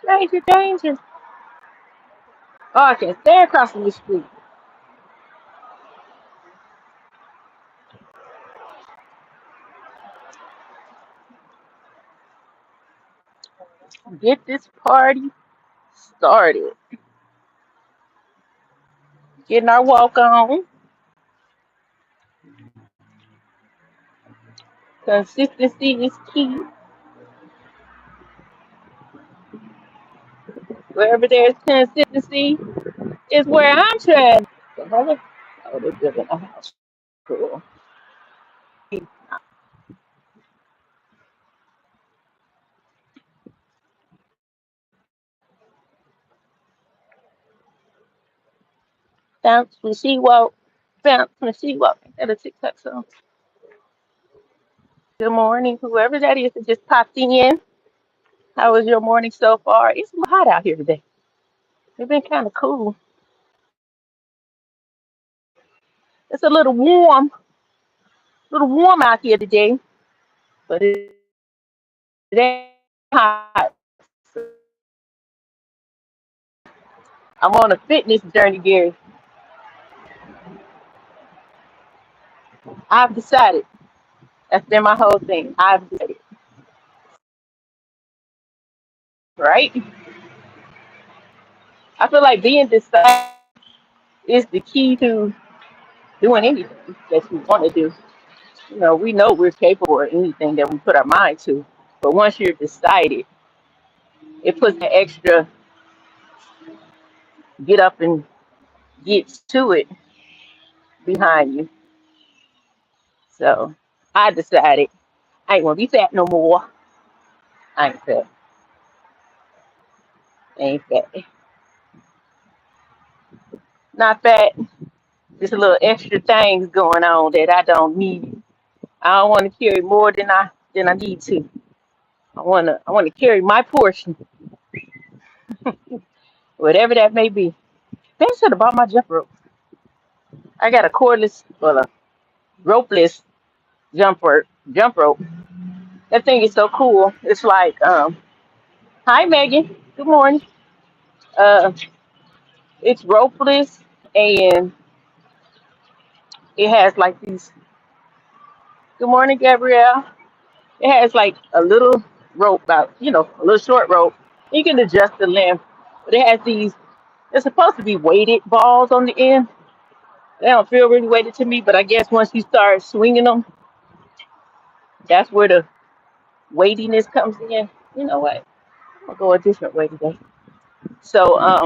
Danger, danger. Oh, I can't stand crossing the street. Get this party started. Getting our walk on. Consistency is key. Wherever there's consistency is where I'm trying. Oh, they're building a house. Cool. Bounce when she walk. Bounce when she walk. At a TikTok song. Good morning, whoever that is that just popped in. How was your morning so far? It's a little hot out here today. It's been kind of cool. It's a little warm out here today, but it ain't hot. I'm on a fitness journey, Gary. I've decided. That's been my whole thing. I've decided, right? I feel like being decided is the key to doing anything that you want to do. We know we're capable of anything that we put our mind to, but once you're decided, it puts the extra get up and get to it behind you. So I decided I ain't gonna be fat no more. I ain't fat. Ain't fat. Not fat. Just a little extra things going on that I don't need. I don't want to carry more than I need to. I wanna carry my portion, whatever that may be. They should have bought my jump rope. I got a cordless, well, a ropeless jump rope. That thing is so cool. It's like, hi Megan, good morning. Uh, it's ropeless and it has like these. Good morning, Gabrielle. It has like a little rope, about a little short rope. You can adjust the length, but it has these. They're supposed to be weighted balls on the end. They don't feel really weighted to me, but I guess once you start swinging them, that's where the weightiness comes in. You know what? I'm gonna go a different way today. So, I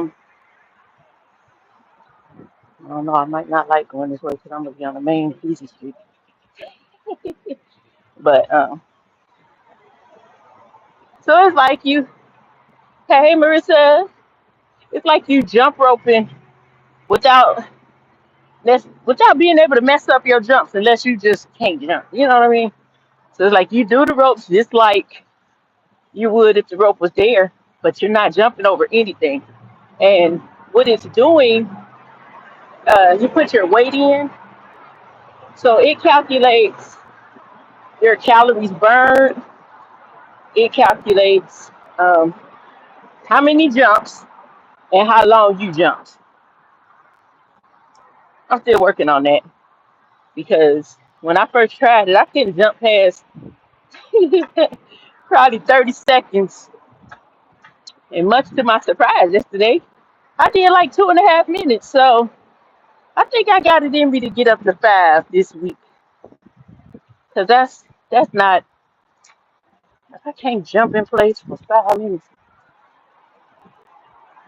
don't know. I might not like going this way because I'm gonna be on the main busy street. But so it's like you. Hey, Marissa. It's like you jump roping without without being able to mess up your jumps unless you just can't jump. You know what I mean? So it's like you do the ropes just like you would if the rope was there, but you're not jumping over anything. And what it's doing, you put your weight in, so it calculates your calories burned. It calculates how many jumps and how long you jumped. I'm still working on that because when I first tried it, I couldn't jump past probably 30 seconds. And much to my surprise, yesterday I did like 2.5 minutes. So I think I got it in me to get up to 5 this week because that's not. If I can't jump in place for 5 minutes,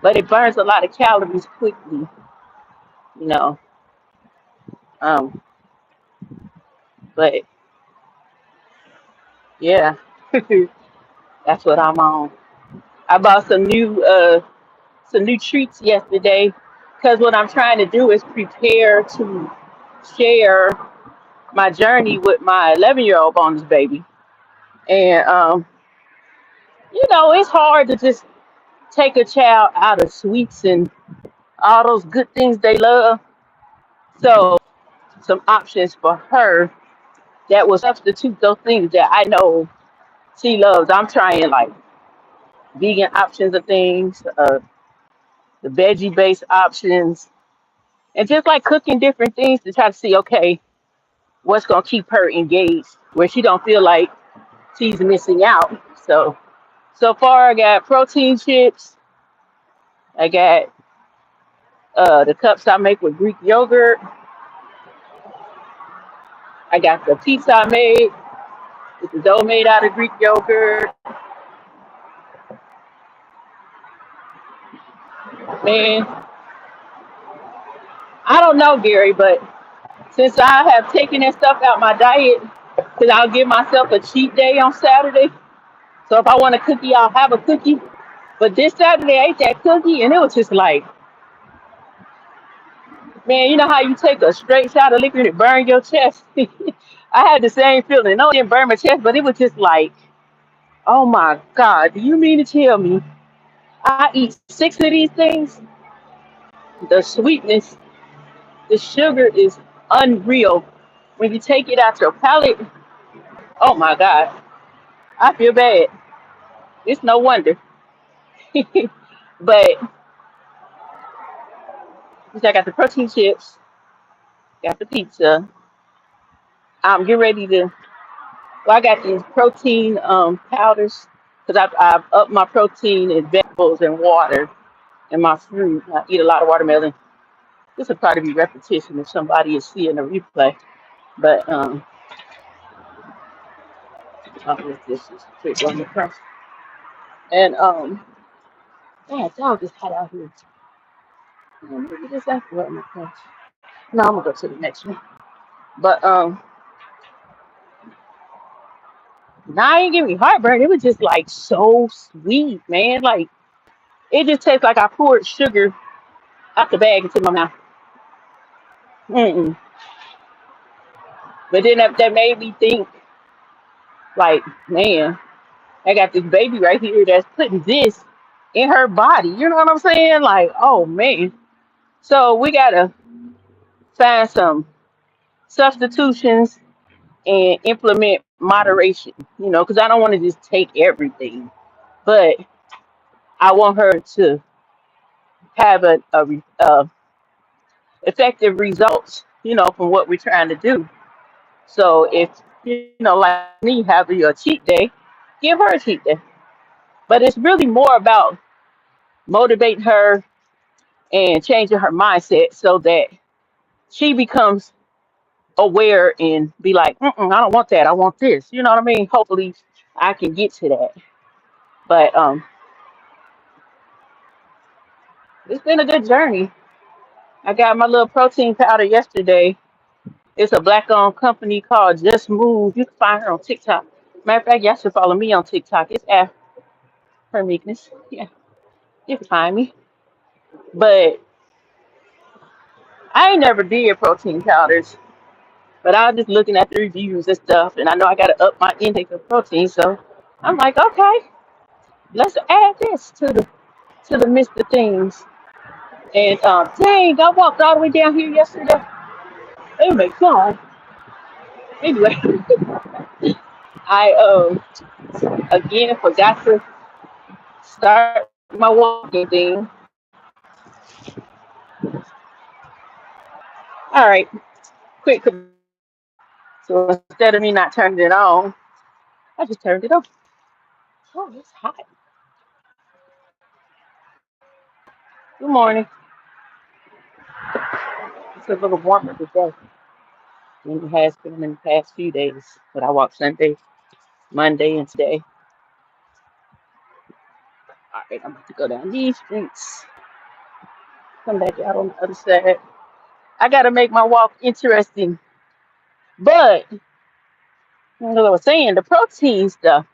but it burns a lot of calories quickly, you know. Um, but yeah, that's what I'm on. I bought some new treats yesterday because what I'm trying to do is prepare to share my journey with my 11-year-old bonus baby, and it's hard to just take a child out of sweets and all those good things they love. So some options for her that will substitute those things that I know she loves. I'm trying like vegan options of things, the veggie based options, and just like cooking different things to try to see, okay, what's gonna keep her engaged, where she don't feel like she's missing out. So far, I got protein chips. I got the cups I make with Greek yogurt. I got the pizza I made with the dough made out of Greek yogurt. Man, I don't know, Gary, but since I have taken that stuff out my diet, because I'll give myself a cheat day on Saturday. So if I want a cookie, I'll have a cookie. But this Saturday, I ate that cookie, and it was just like, man, you know how you take a straight shot of liquor and it burn your chest? I had the same feeling. No, it didn't burn my chest, but it was just like, oh my God, do you mean to tell me I eat six of these things? The sweetness, the sugar is unreal. When you take it out your palate, oh my God, I feel bad. It's no wonder. But I got the protein chips, got the pizza. I'm getting ready to. Well, I got these protein powders because I've upped my protein in vegetables and water and my fruit. I eat a lot of watermelon. This will probably be repetition if somebody is seeing the replay. But this is a quick one across. And man, dog is hot out here. Look at this after one across. No, I'm gonna go to the next one. But now I ain't giving me heartburn. It was just like so sweet, man. Like it just tastes like I poured sugar out the bag into my mouth. Mm-mm. But then that made me think, like, man, I got this baby right here that's putting this in her body. You know what I'm saying? Like, oh man. So we gotta find some substitutions and implement moderation. Because I don't want to just take everything, but I want her to have a effective results. From what we're trying to do. So if like me, having a cheat day, give her a cheat day. But it's really more about motivating her and changing her mindset so that she becomes aware and be like, I don't want that. I want this. You know what I mean? Hopefully, I can get to that. But it's been a good journey. I got my little protein powder yesterday. It's a black-owned company called Just Move. You can find her on TikTok. Matter of fact, y'all should follow me on TikTok. It's at her meekness. Yeah, you can find me. But I ain't never did protein powders. But I was just looking at the reviews and stuff, and I know I got to up my intake of protein. So I'm like, okay, let's add this to the list of things. And dang, I walked all the way down here yesterday. Oh my god. Anyway, I again forgot to start my walking thing. All right, quick. So instead of me not turning it on, I just turned it on. Oh, it's hot. Good morning. It's a little warmer today than it has been in the past few days. But I walked Sunday, Monday, and today. All right, I'm about to go down these streets. Come back out on the other side. I got to make my walk interesting. But, as I was saying, the protein stuff,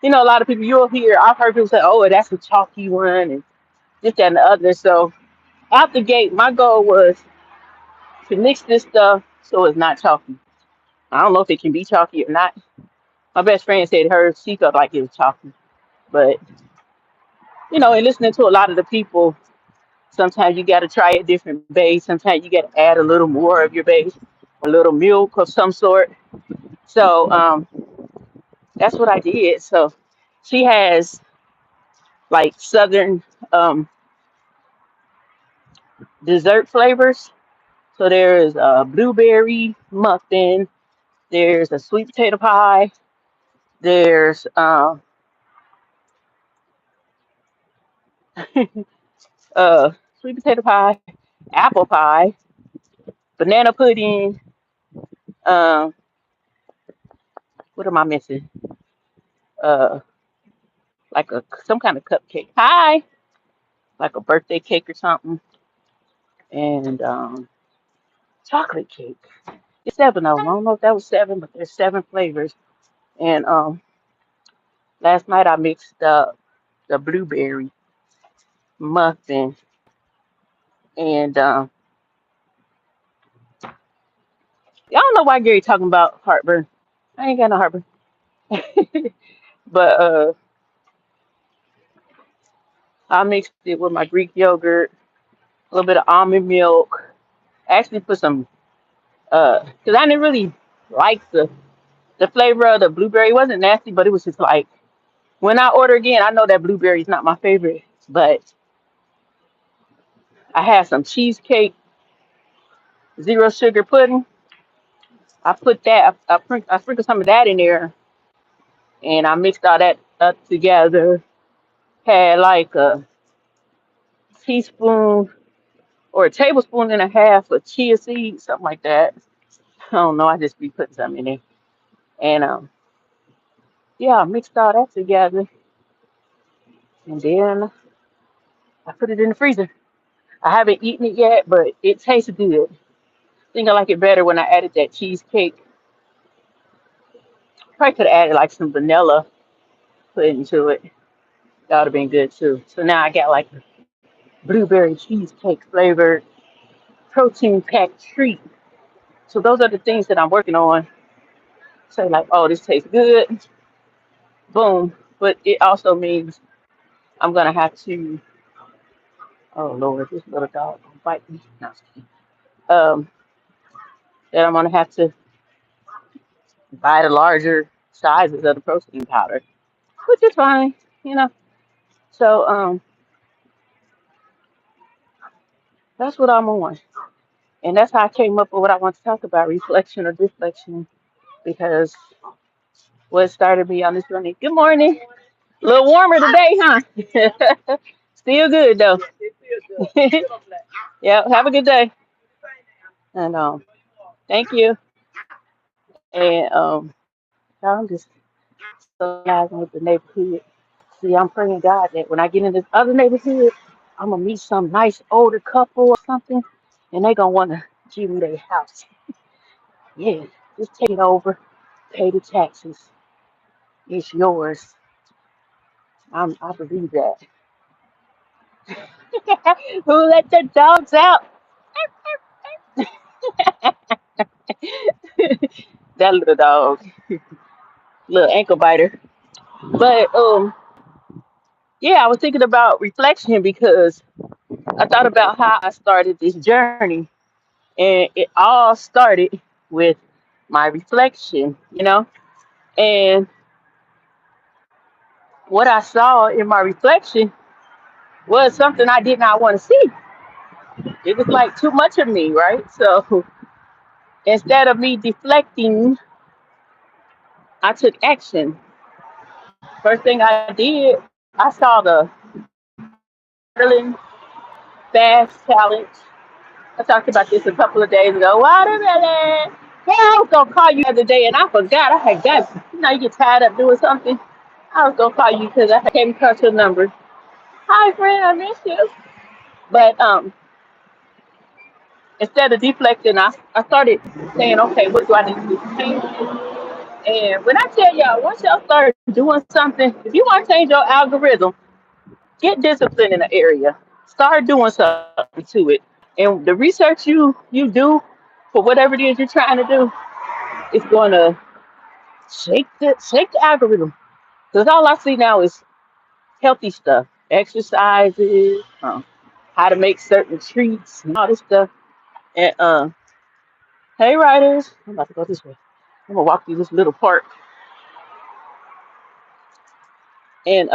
a lot of people you'll hear, I've heard people say, oh, that's a chalky one, and this, that, and the other. So, out the gate, my goal was to mix this stuff so it's not chalky. I don't know if it can be chalky or not. My best friend said hers, she felt like it was chalky. But, and listening to a lot of the people, sometimes you got to try a different base. Sometimes you got to add a little more of your base, a little milk of some sort. So that's what I did. So she has like Southern dessert flavors. So there's a blueberry muffin. There's a sweet potato pie. There's uh, sweet potato pie, apple pie, banana pudding. Um, what am I missing? Uh, like some kind of cupcake pie, like a birthday cake or something, and chocolate cake. It's seven of them. I don't know if that was seven, but there's seven flavors. And last night I mixed up the blueberry muffin, and I don't know why Gary talking about heartburn. I ain't got no heartburn. But I mixed it with my Greek yogurt, a little bit of almond milk. I actually put some because I didn't really like the flavor of the blueberry. It wasn't nasty, but it was just like when I order again, I know that blueberry is not my favorite, but I had some cheesecake, zero sugar pudding. I put that, I sprinkled some of that in there, and I mixed all that up together. Had like a teaspoon or a tablespoon and a half of chia seeds, something like that. I don't know. I just be putting something in there, and yeah, I mixed all that together, and then I put it in the freezer. I haven't eaten it yet, but it tastes good. I think I like it better when I added that cheesecake. Probably could have added like some vanilla pudding to it. That would have been good too. So now I got like a blueberry cheesecake flavored protein packed treat. So those are the things that I'm working on. Say like, oh, this tastes good. Boom. But it also means I'm gonna have to. Oh Lord, this little dog gonna bite me. No, um, that I'm gonna have to buy the larger sizes of the protein powder, which is fine, you know. So that's what I'm on, and that's how I came up with what I want to talk about: reflection or deflection, because what started me on this journey. Good morning. A little warmer today, huh? Still good though. Yeah. Have a good day. And thank you. And I'm just socializing with the neighborhood. See, I'm praying God that when I get in this other neighborhood, I'm gonna meet some nice older couple or something, and they gonna wanna give me their house. Yeah, just take it over, pay the taxes. It's yours. I believe that. Who let the dogs out? That little dog, little ankle biter. But yeah, I was thinking about reflection because I thought about how I started this journey, and it all started with my reflection, you know. And what I saw in my reflection was something I did not want to see. It was like too much of me, right? So instead of me deflecting, I took action. First thing I did, I saw the watermelon fast challenge. I talked about this a couple of days ago. Watermelon. Yeah, I was gonna call you the other day, and I forgot. I had got, you get tired of doing something. I was gonna call you because I came across your number. Hi, friend, I miss you. But instead of deflecting, I started saying, okay, what do I need to do to change it? And when I tell y'all, once y'all start doing something, if you want to change your algorithm, get disciplined in the area. Start doing something to it. And the research you do for whatever it is you're trying to do, it's going to shake the algorithm. Because all I see now is healthy stuff, exercises, how to make certain treats, and all this stuff. And hey, riders, I'm about to go this way. I'm gonna walk through this little park, and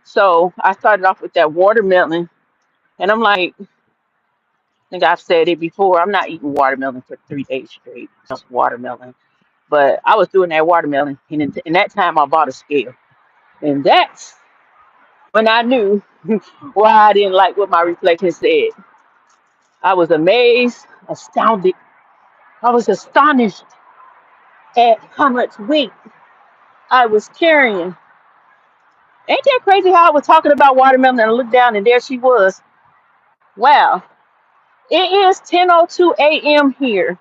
So I started off with that watermelon, and I'm like, I think I've said it before. I'm not eating watermelon for 3 days straight, just watermelon. But I was doing that watermelon, and in that time I bought a scale, and that's when I knew why I didn't like what my reflection said. I was amazed, astounded. I was astonished at how much weight I was carrying. Ain't that crazy how I was talking about watermelon and I looked down and there she was? Wow. It is 10:02 a.m. here.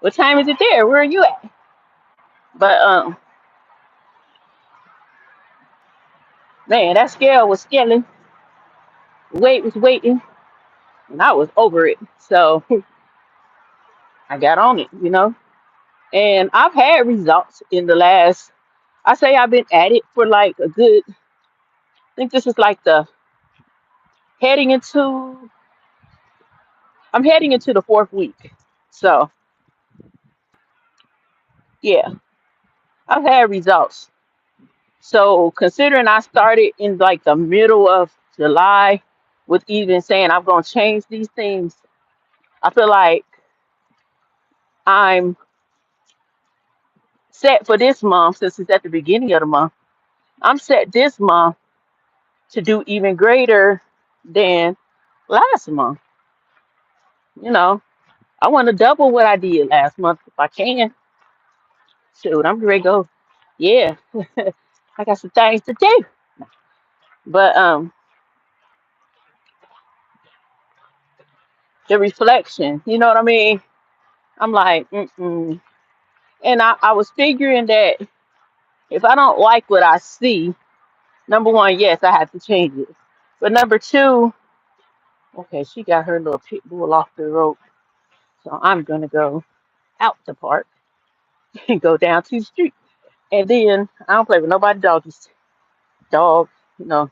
What time is it there? Where are you at? But man, that scale was scaling, weight was waiting, and I was over it. So I got on it. And I've had results in the last, I say I've been at it for like a good, I think this is like heading into, I'm heading into the fourth week. So yeah, I've had results. So considering I started in like the middle of July with even saying I'm going to change these things, I feel like I'm set for this month since it's at the beginning of the month. I'm set this month to do even greater than last month. You know, I want to double what I did last month if I can. Shoot, I'm ready to go. Yeah, I got some things to do. But the reflection, you know what I mean? I'm like, mm-mm. And I was figuring that if I don't like what I see, number one, yes, I have to change it. But number two, okay, she got her little pit bull off the road. So I'm going to go out the park and go down to the street. And then I don't play with nobody doggies. Dog, you know,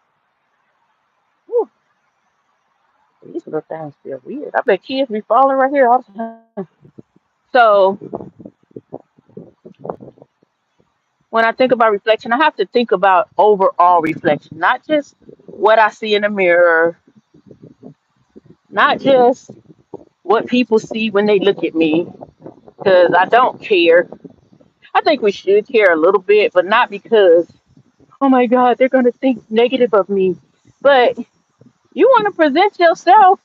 whew, these little things feel weird. I bet kids be falling right here all the time. So when I think about reflection, I have to think about overall reflection, not just what I see in the mirror, not just what people see when they look at me, because I don't care. I think we should care a little bit, but not because, oh my God, they're going to think negative of me. But you want to present yourself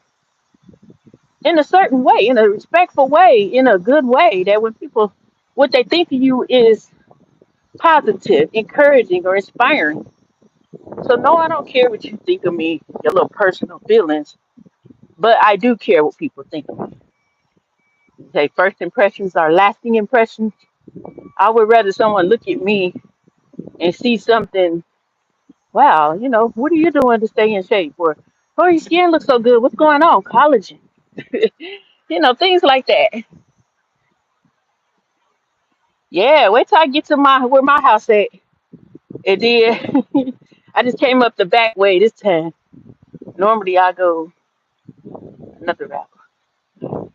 in a certain way, in a respectful way, in a good way, that when people, what they think of you is positive, encouraging, or inspiring. So, no, I don't care what you think of me, your little personal feelings, but I do care what people think of me. Okay, first impressions are lasting impressions. I would rather someone look at me and see something, wow, what are you doing to stay in shape? Or, oh, your skin looks so good. What's going on? Collagen. Things like that. Yeah, wait till I get to where my house at. It did. I just came up the back way this time. Normally I go another route.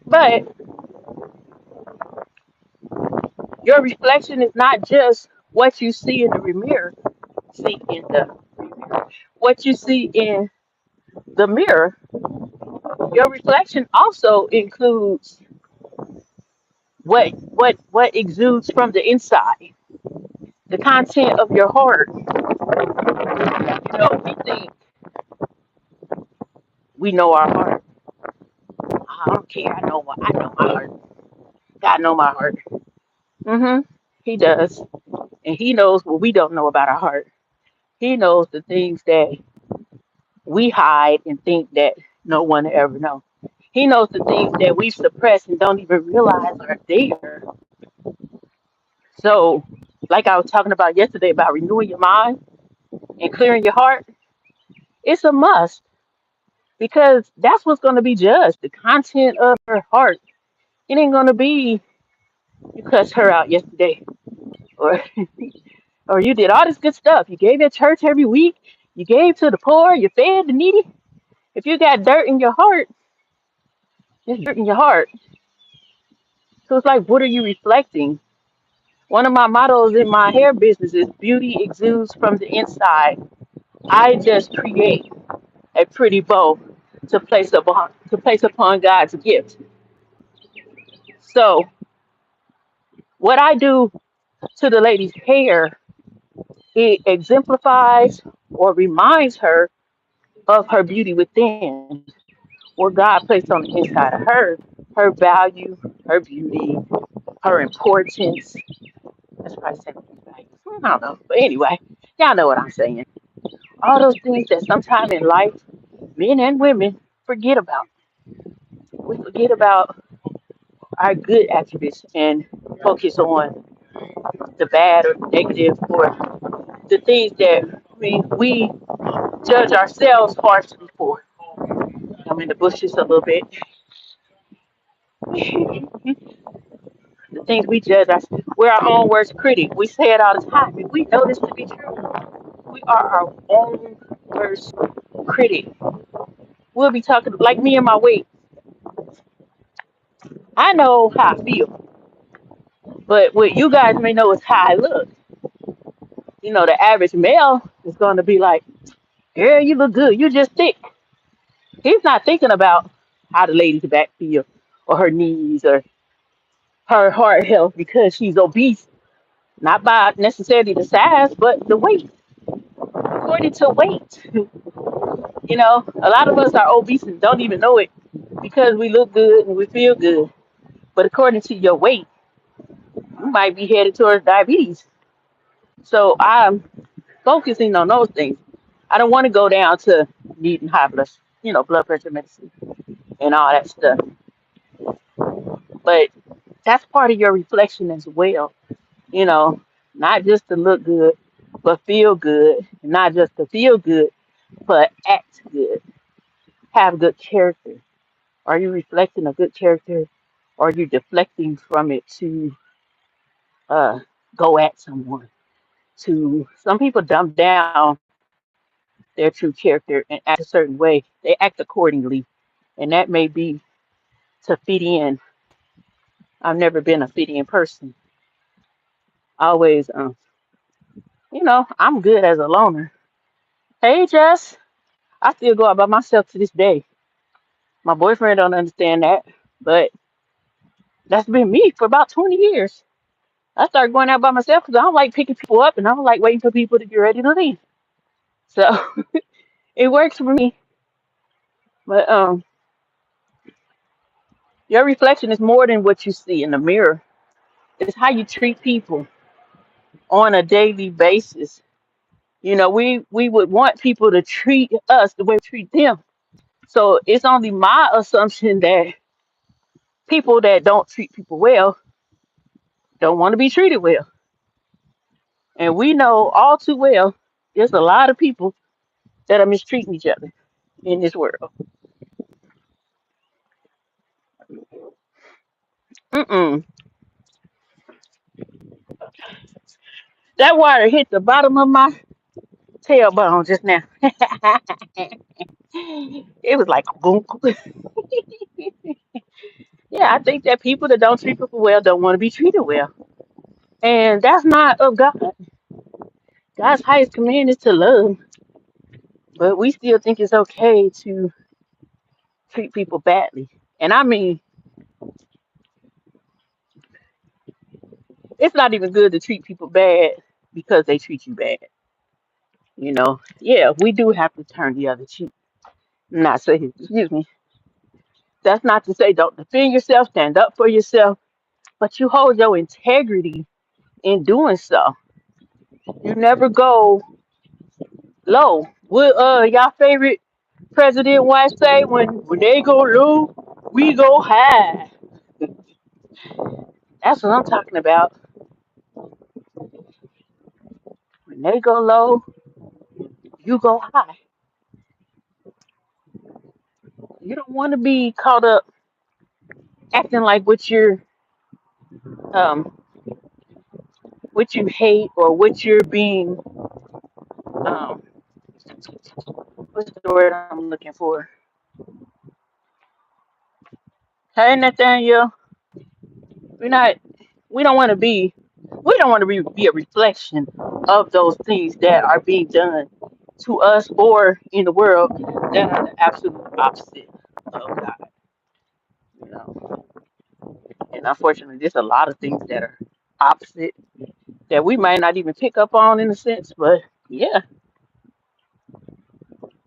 But your reflection is not just what you see in the mirror. See in the what you see in the mirror. Your reflection also includes what exudes from the inside, the content of your heart. We think we know our heart. I don't care. I know my heart. God know my heart. He does, and He knows what we don't know about our heart. He knows the things that we hide and think that no one ever know. He knows the things that we suppress and don't even realize are there. So, like I was talking about yesterday about renewing your mind and clearing your heart, it's a must because that's what's going to be judged. The content of her heart. It ain't going to be you cussed her out yesterday, or or you did all this good stuff. You gave at church every week. You gave to the poor. You fed the needy. If you got dirt in your heart, there's dirt in your heart. So it's like, what are you reflecting? One of my mottos in my hair business is beauty exudes from the inside. I just create a pretty bow to place upon God's gift. So what I do to the lady's hair, it exemplifies or reminds her of her beauty within, what God placed on the inside of her, her value, her beauty, her importance. That's probably saying like, I don't know. But anyway, y'all know what I'm saying. All those things that sometimes in life, men and women forget about. We forget about our good attributes and focus on the bad or negative or the things that we judge ourselves harshly for. I'm in the bushes a little bit. The things we judge ourselves. We're our own worst critic. We say it all the time. If we know this to be true, we are our own worst critic. We'll be talking like me and my weight. I know how I feel, but what you guys may know is how I look. The average male is going to be like, "Girl, you look good. You just thick." He's not thinking about how the lady's back feel, or her knees, or her heart health because she's obese. Not by necessarily the size, but the weight. According to weight, a lot of us are obese and don't even know it because we look good and we feel good. But according to your weight, you might be headed towards diabetes. So I'm focusing on those things. I don't want to go down to needing high blood pressure medicine and all that stuff. But that's part of your reflection as well. You know, not just to look good, but feel good. Not just to feel good, but act good. Have good character. Are you reflecting a good character? Or are you deflecting from it to uh, go at someone? To some people dumb down their true character and act a certain way. They act accordingly, and that may be to fit in. I've never been a fit in person. Always, I'm good as a loner. Hey, Jess, I still go out by myself to this day. My boyfriend don't understand that, but that's been me for about 20 years. I started going out by myself because I don't like picking people up and I don't like waiting for people to get ready to leave. So it works for me. But your reflection is more than what you see in the mirror. It's how you treat people on a daily basis. We would want people to treat us the way we treat them. So it's only my assumption that people that don't treat people well don't want to be treated well. And we know all too well there's a lot of people that are mistreating each other in this world. Mm-mm. That water hit the bottom of my tailbone just now. It was like boom. Yeah, I think that people that don't treat people well don't want to be treated well. And that's not of God. God's highest command is to love, but we still think it's okay to treat people badly. And I mean, it's not even good to treat people bad because they treat you bad. Yeah, we do have to turn the other cheek. Not say, excuse me. That's not to say don't defend yourself, stand up for yourself, but you hold your integrity in doing so. You never go low. What y'all favorite president wife say when they go low, we go high. That's what I'm talking about. When they go low, you go high. You don't want to be caught up acting like um what you hate or what you're being what's the word I'm looking for? Hey Nathaniel, we're not we don't want to be we don't want to be a reflection of those things that are being done to us or in the world that are the absolute opposite of God. You know, and unfortunately, there's a lot of things that are opposite that we might not even pick up on in a sense, but yeah,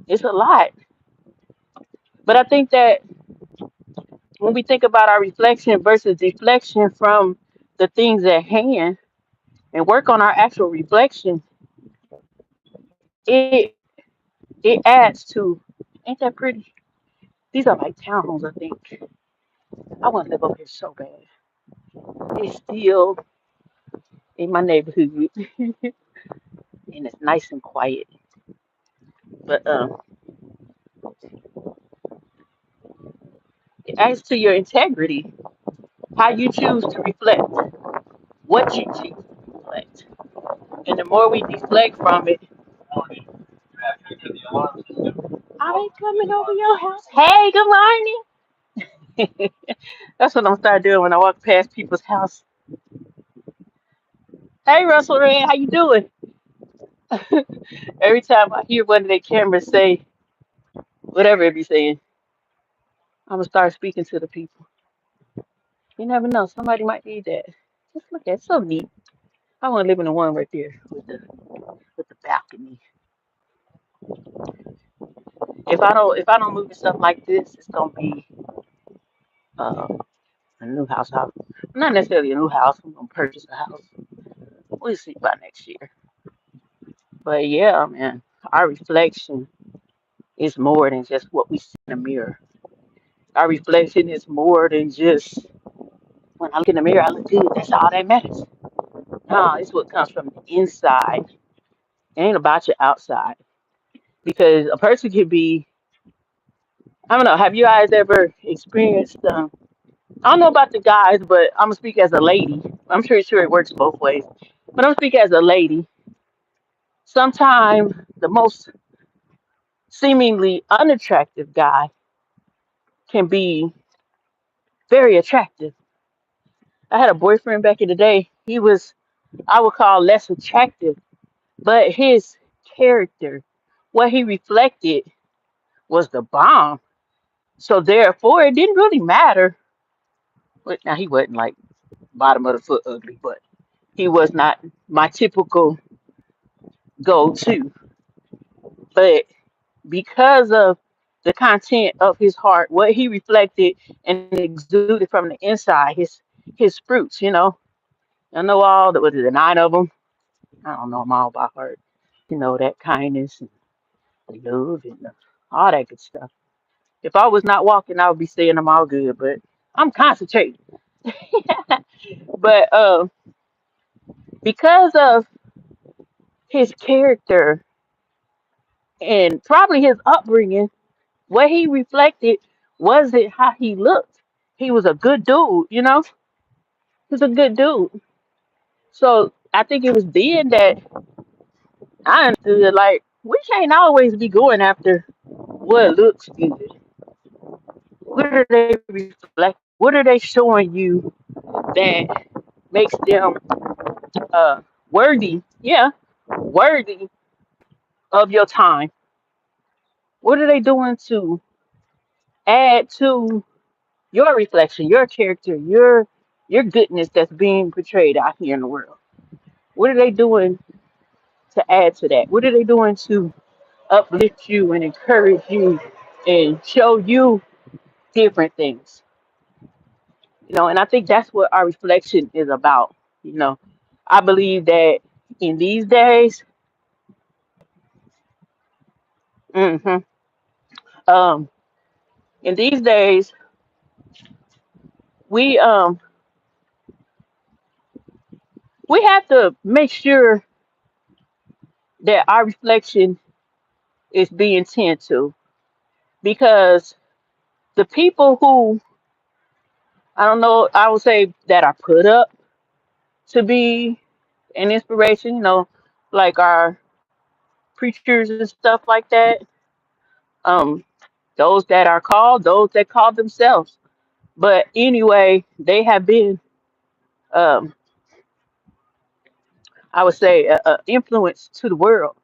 it's a lot. But I think that when we think about our reflection versus deflection from the things at hand and work on our actual reflection, it it adds to. Ain't that pretty? These are like townhomes, I think. I want to live up here so bad. It's still in my neighborhood, and it's nice and quiet. But as to your integrity, how you choose to reflect, what you choose to reflect, and the more we deflect from it, I ain't coming over your house. Hey, good morning. That's what I'm start doing when I walk past people's house. Hey, Russell Red, how you doing? Every time I hear one of their cameras say whatever it be saying, I'm gonna start speaking to the people. You never know, somebody might need that. Just look at it, so neat. I want to live in the one right there with the balcony. If I don't move and stuff like this, it's gonna be uh, a new house. Not necessarily a new house. I'm gonna purchase a house. We'll see by next year. But yeah, man, our reflection is more than just what we see in the mirror. Our reflection is more than just when I look in the mirror, I look good. That's all that matters. No, it's what comes from the inside. It ain't about your outside. Because a person could be, I don't know, have you guys ever experienced, I don't know about the guys, but I'm going to speak as a lady. I'm sure it works both ways. But I'm speaking as a lady. Sometimes the most seemingly unattractive guy can be very attractive. I had a boyfriend back in the day. He was, I would call less attractive, but his character, what he reflected was the bomb. So therefore, it didn't really matter. But now he wasn't like bottom of the foot ugly, but he was not my typical go-to. But because of the content of his heart, what he reflected and exuded from the inside, his fruits, I know all the what is it, 9 of them. I don't know them all by heart. That kindness and the love and all that good stuff. If I was not walking, I would be saying them all good, but I'm concentrating. But because of his character and probably his upbringing, what he reflected wasn't how he looked. He was a good dude. He was a good dude. So I think it was then that I understood like we can't always be going after what looks good. What are they reflecting? What are they showing you that makes them uh worthy? Yeah, worthy of your time. What are they doing to add to your reflection, your character, your goodness that's being portrayed out here in the world? What are they doing to add to that? What are they doing to uplift you and encourage you and show you different things? And I think that's what our reflection is about. You know, I believe that in these days, hmm um, in these days, we um we have to make sure that our reflection is being tended to because the people who I don't know, I would say that are put up to be an inspiration, like our preachers and stuff like that. Um, those that are called, those that call themselves. But anyway, they have been, um, I would say, influence to the world.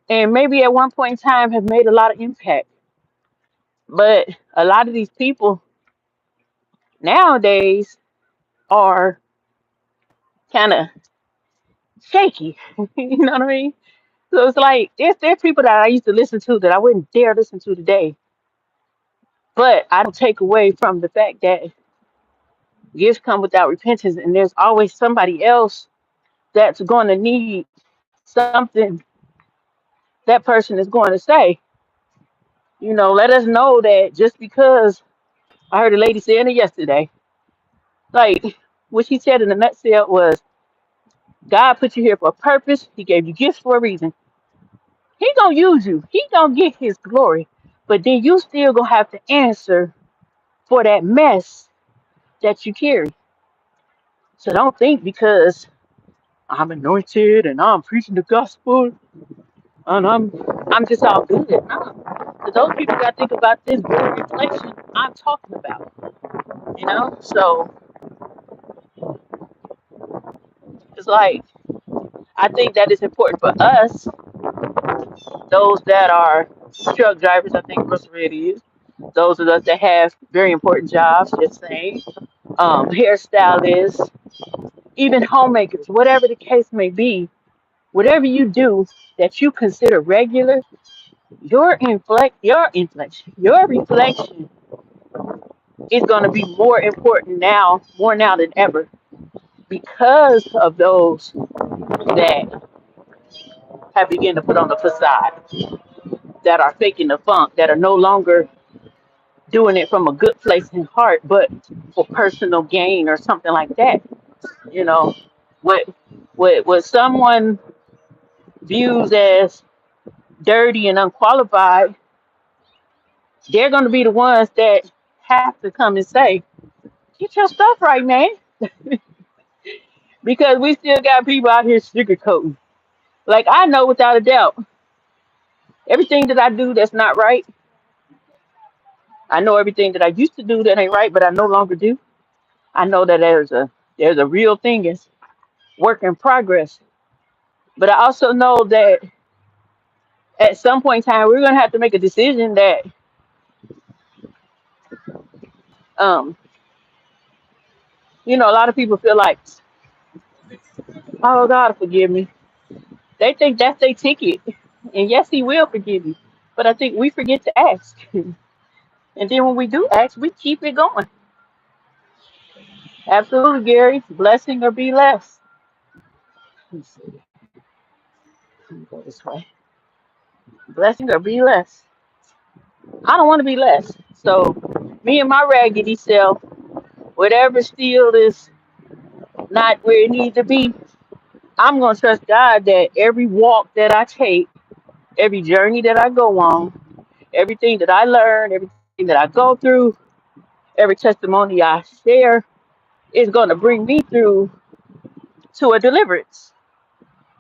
and maybe at one point in time have made a lot of impact. But a lot of these people nowadays are kind of shaky. You know what I mean? So it's like there's people that I used to listen to that I wouldn't dare listen to today. But I don't take away from the fact that gifts come without repentance, and there's always somebody else that's going to need something that person is going to say. Let us know that just because I heard a lady saying it yesterday, like what she said in a nutshell was God put you here for a purpose. He gave you gifts for a reason. He gonna use you. He gonna get his glory. But then you still gonna have to answer for that mess that you carry. So don't think because I'm anointed and I'm preaching the gospel and I'm just all good. No. So those people gotta think about this very reflection I'm talking about. So it's like I think that it's important for us, those that are truck drivers, I think most of it is, those of us that have very important jobs, just saying, hairstylists, even homemakers, whatever the case may be, whatever you do that you consider regular, your reflection is going to be more important now, more now than ever, because of those that have begun to put on the facade, that are faking the funk, that are no longer doing it from a good place in heart, but for personal gain or something like that. You know, what what someone views as dirty and unqualified, they're going to be the ones that have to come and say, "Get your stuff right, man," because we still got people out here sugarcoating. Like I know without a doubt, everything that I do that's not right. I know everything that I used to do that ain't right, but I no longer do. I know that there's a real thing is work in progress. But I also know that at some point in time we're gonna have to make a decision that um a lot of people feel like, oh God forgive me. They think that's their ticket. And yes, he will forgive you. But I think we forget to ask. And then when we do ask, we keep it going. Absolutely, Gary. Blessing or be less. Let's see. Let me go this way. Blessing or be less. I don't want to be less. So me and my raggedy self, whatever still is not where it needs to be, I'm gonna trust God that every walk that I take, every journey that I go on, everything that I learn, everything that I go through, every testimony I share is gonna bring me through to a deliverance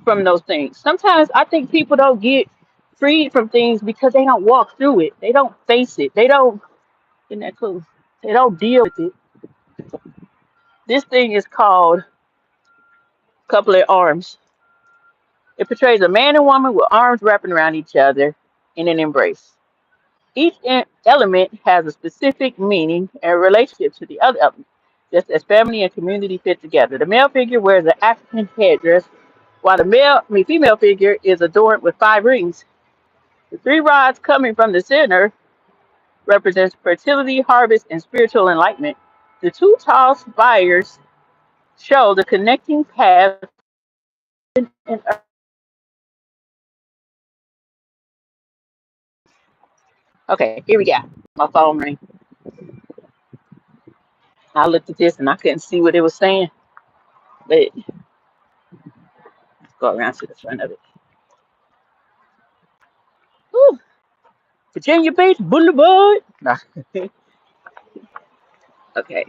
from those things. Sometimes I think people don't get freed from things because they don't walk through it. They don't face it. They don't, isn't that cool? They don't deal with it. This thing is called couplet arms. It portrays a man and woman with arms wrapping around each other in an embrace. Each element has a specific meaning and relationship to the other element, just as family and community fit together. The male figure wears an African headdress, while female figure is adorned with 5 rings. The 3 rods coming from the center represents fertility, harvest, and spiritual enlightenment. The 2 tall spires show the connecting path between heaven and earth. Okay, here we go. My phone ring. I looked at this and I couldn't see what it was saying, but let's go around to the front of it. Whew. Virginia Beach Boulevard. Nah. Okay.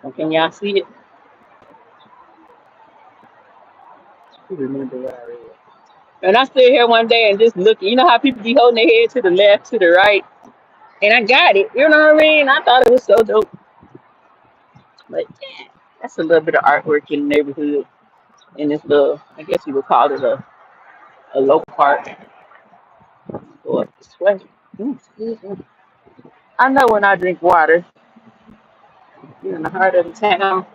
Well, can y'all see it? I remember what I read. And I stood here one day and just looking. You know how people be holding their head to the left, to the right, and I got it. You know what I mean? I thought it was so dope. But yeah. That's a little bit of artwork in the neighborhood in this little, I guess you would call it a local park. Go up this way. Excuse me. I know when I drink water, you're in the heart of the town.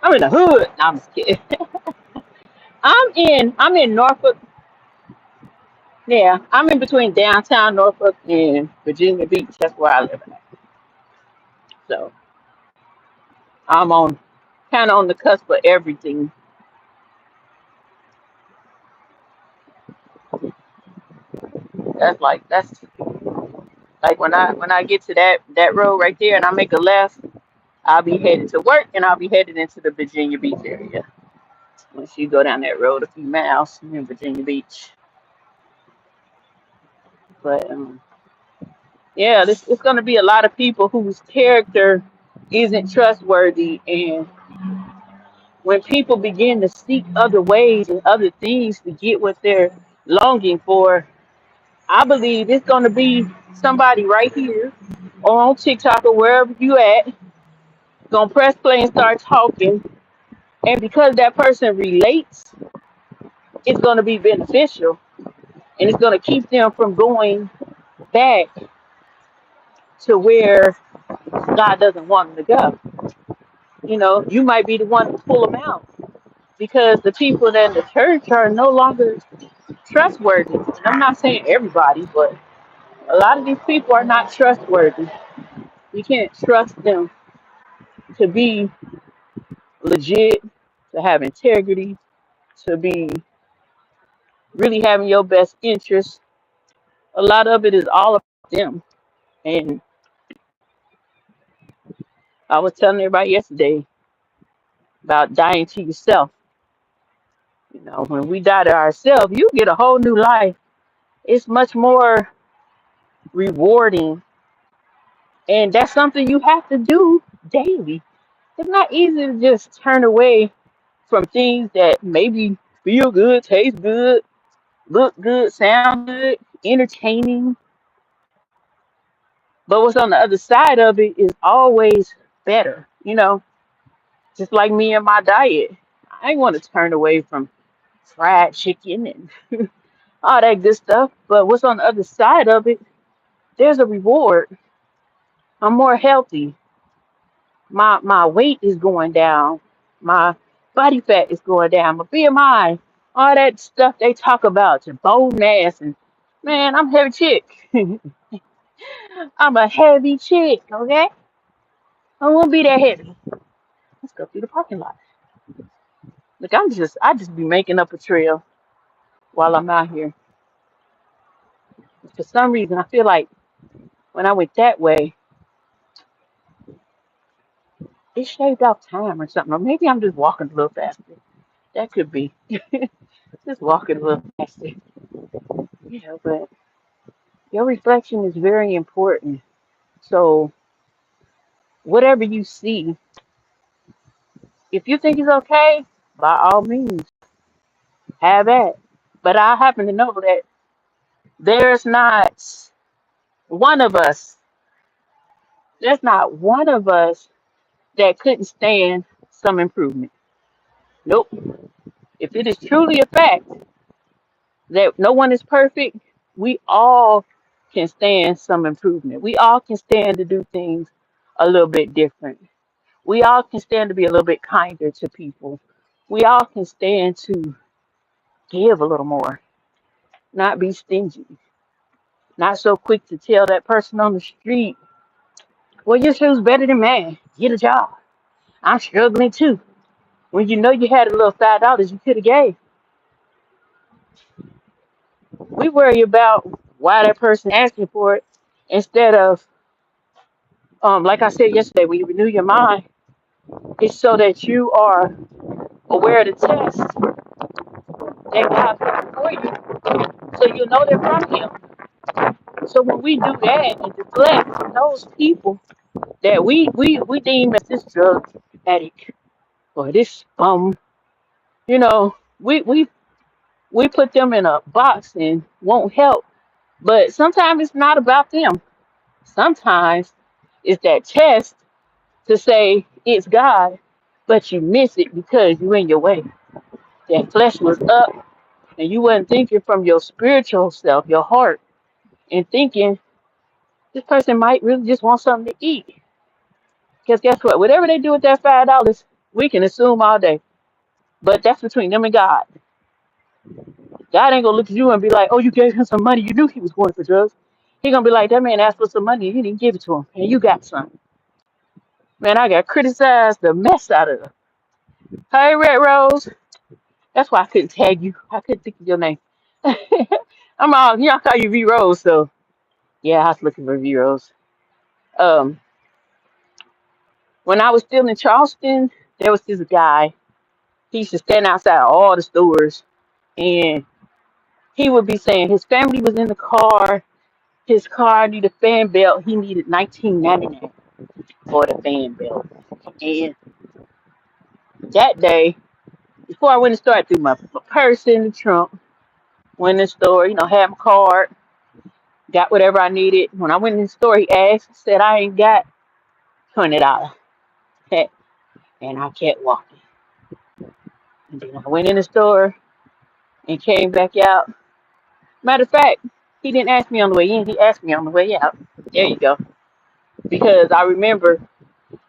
I'm in the hood. No, I'm just kidding. I'm in Norfolk. Yeah, I'm in between downtown Norfolk and Virginia Beach. That's where I live at. So I'm on kind of on the cusp of everything. That's like when I get to that road right there and I make a left, I'll be headed to work and I'll be headed into the Virginia Beach area. Once you go down that road a few miles, you're in Virginia Beach. But yeah, this it's going to be a lot of people whose character isn't trustworthy, and when people begin to seek other ways and other things to get what they're longing for, I believe it's going to be somebody right here or on TikTok or wherever you at, gonna press play and start talking, and because that person relates, it's going to be beneficial, and it's going to keep them from going back to where God doesn't want them to go. You might be the one to pull them out because the people that in the church are no longer trustworthy. And I'm not saying everybody, but a lot of these people are not trustworthy. You can't trust them to be legit, to have integrity, to be really having your best interest. A lot of it is all about them. And I was telling everybody yesterday about dying to yourself. When we die to ourselves, you get a whole new life. It's much more rewarding, and that's something you have to do daily. It's not easy to just turn away from things that maybe feel good, taste good, look good, sound good, entertaining. But what's on the other side of it is always better. Just like me and my diet. I ain't want to turn away from fried chicken and all that good stuff. But what's on the other side of it, there's a reward. I'm more healthy. My weight is going down. My body fat is going down. My BMI, all that stuff they talk about, your bone mass, and man, I'm a heavy chick. I'm a heavy chick, okay? I won't be that heavy. Let's go through the parking lot. Look, I just be making up a trail while I'm out here. For some reason, I feel like when I went that way, it shaved off time or something. Or maybe I'm just walking a little faster. That could be. Just walking a little faster. But your reflection is very important. So whatever you see, if you think it's okay, by all means, have that. But I happen to know that there's not one of us, there's not one of us that couldn't stand some improvement. Nope. If it is truly a fact that no one is perfect, we all can stand some improvement. We all can stand to do things a little bit different. We all can stand to be a little bit kinder to people. We all can stand to give a little more, not be stingy, not so quick to tell that person on the street, well, your shoe's better than mine. Get a job. I'm struggling too. When you know you had a little $5 you could have gave. We worry about why that person asking for it instead of, like I said yesterday, when you renew your mind, it's so that you are aware of the tests that God put before you, so you know they're from Him. So when we do that and deflect from those people that we deem as this drug addict or this you know, we put them in a box and won't help. But sometimes it's not about them. Sometimes it's that test to say it's God. but you miss it because you in your way. That flesh was up, and you wasn't thinking from your spiritual self, your heart, and thinking this person might really just want something to eat. Because guess what? Whatever they do with that $5, we can assume all day. But that's between them and God. God ain't gonna look at you and be like, "Oh, you gave him some money. You knew he was going for drugs." He gonna be like, "That man asked for some money. And you didn't give it to him, and you got some." Man, I got criticized the mess out of her. Hey, Red Rose. That's why I couldn't tag you. I couldn't think of your name. I'm all, I call you V Rose. So yeah, I was looking for V Rose. Um, when I was still in Charleston, there was this guy. He used to stand outside all the stores, and he would be saying his family was in the car. His car needed a fan belt. He needed 19.99 for the fan belt. And that day, before I went to store, I threw my purse in the trunk. Went in the store, had my card, got whatever I needed. When I went in the store, he asked, said I ain't got $20. And I kept walking. And then I went in the store and came back out. Matter of fact, he didn't ask me on the way in. He asked me on the way out. There you go. Because I remember,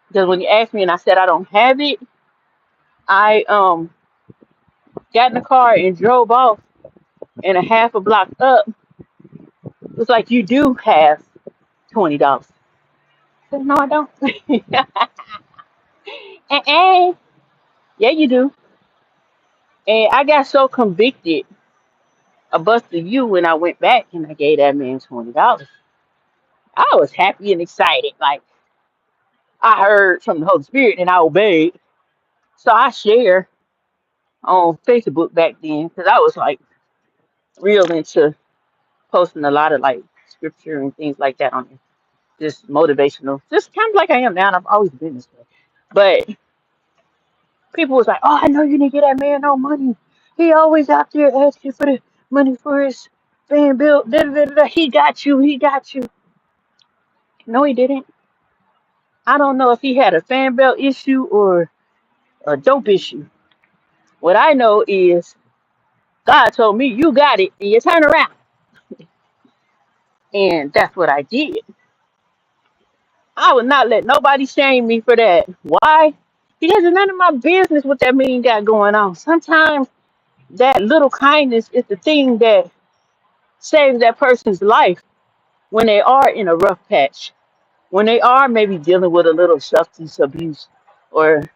because when he asked me and I said I don't have it, I got in the car and drove off. And a half a block up, it was like, you do have $20. I said, no, I don't. uh Yeah, you do. And I got so convicted, I busted you when I went back and I gave that man $20. I was happy and excited. Like, I heard from the Holy Spirit and I obeyed. So I share on Facebook back then because I was like real into posting a lot of like scripture and things like that on there. Just motivational, just kind of like I am now. And I've always been this way. But people was like, "Oh, I know you didn't get that man no money. He always out there asking for the money for his fan bill. Da, da, da, da. He got you. He got you." No, he didn't. I don't know if he had a fan belt issue or a dope issue. What I know is God told me, "You got it," and you turn around, and that's what I did. I would not let nobody shame me for that. Why? Because it's none of my business what that man got going on. Sometimes that little kindness is the thing that saves that person's life when they are in a rough patch, when they are maybe dealing with a little substance abuse or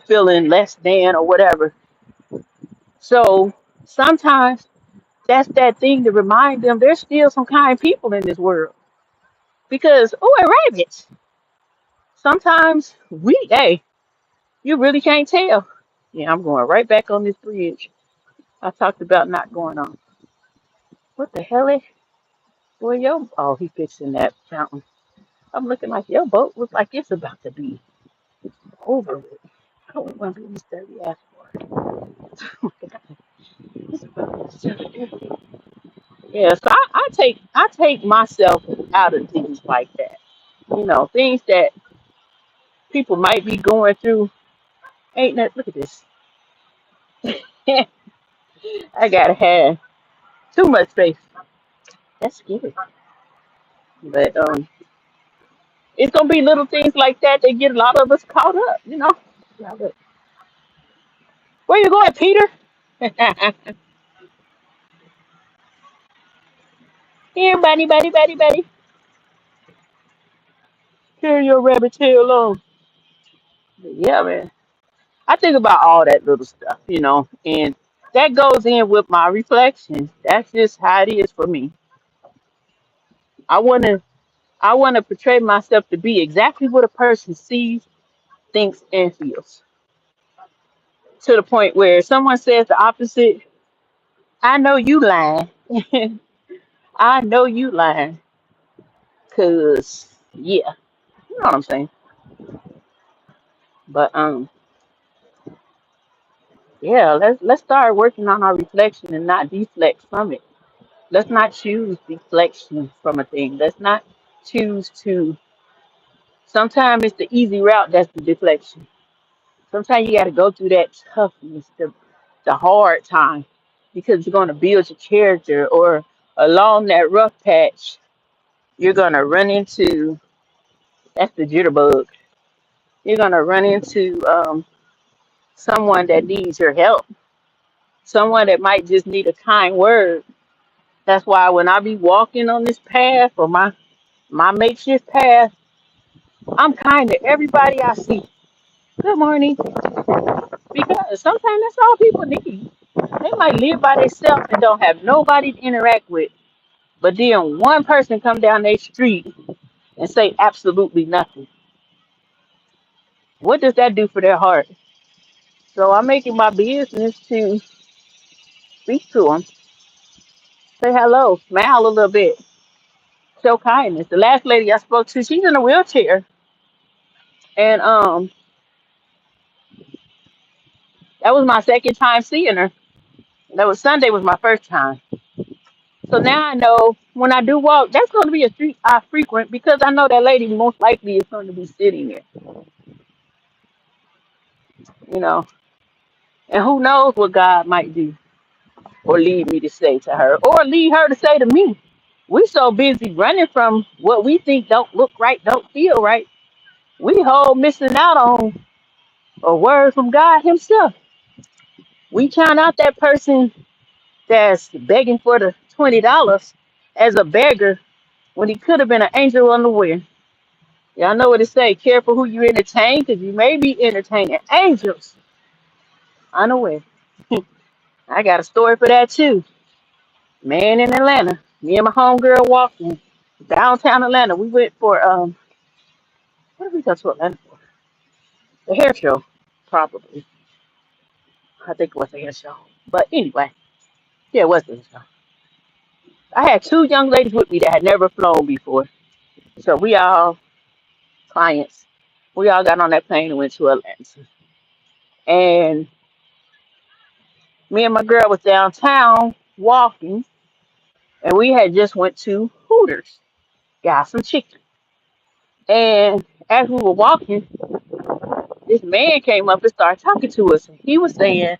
feeling less than or whatever. So sometimes that's that thing to remind them there's still some kind people in this world. Because and rabbits. Sometimes hey, you really can't tell. Yeah, I'm going right back on this bridge. I talked about not going on. What the hell is boy he fixing that fountain. I'm looking like your boat looks like it's about to be over with. I don't want to be in this dirty ass water. It's about to be- Yeah, so I take myself out of things like that. Things that people might be going through. Ain't that look at this. I gotta have too much faith. That's scary. But it's gonna be little things like that that get a lot of us caught up. Yeah, but where you going, Peter? Here, buddy, buddy, buddy, buddy. Carry your rabbit tail on. But yeah, man. I think about all that little stuff, and that goes in with my reflections. That's just how it is for me. I wanna I wanna portray myself to be exactly what a person sees, thinks, and feels. To the point where someone says the opposite, I know you lying. I know you lying. Cause yeah, you know what I'm saying. But yeah, let's start working on our reflection and not deflect from it. Let's not choose deflection from a thing. Let's not choose to. Sometimes it's the easy route that's the deflection. Sometimes you got to go through that toughness, the hard time, because it's going to build your character. Or along that rough patch, you're going to run into that's the jitterbug. You're going to run into someone that needs your help, someone that might just need a kind word. That's why when I be walking on this path or my makeshift path, I'm kind to everybody I see. Good morning. Because sometimes that's all people need. They might live by themselves and don't have nobody to interact with. But then one person come down their street and say absolutely nothing. What does that do for their heart? So I'm making my business to speak to them, say hello, smile a little bit, show kindness. The last lady I spoke to, she's in a wheelchair, and that was my second time seeing her. That was Sunday was my first time. So now I know when I do walk, that's going to be a street I frequent because I know that lady most likely is going to be sitting there, you know. And who knows what God might do or lead me to say to her or lead her to say to me. We so busy running from what we think don't look right, don't feel right. We whole missing out on a word from God Himself. We count out that person that's begging for the $20 as a beggar when he could have been an angel unaware. Y'all know what it say. Careful who you entertain, because you may be entertaining angels unaware. I got a story for that too. Man in Atlanta. Me and my homegirl walking downtown Atlanta. We went for what did we go to Atlanta for? The hair show, probably. I think it was the hair show. But anyway, yeah, it was the hair show. I had two young ladies with me that had never flown before. So we all clients. We all got on that plane and went to Atlanta. And me and my girl was downtown walking, and we had just went to Hooters, got some chicken. And as we were walking, this man came up and started talking to us. He was saying,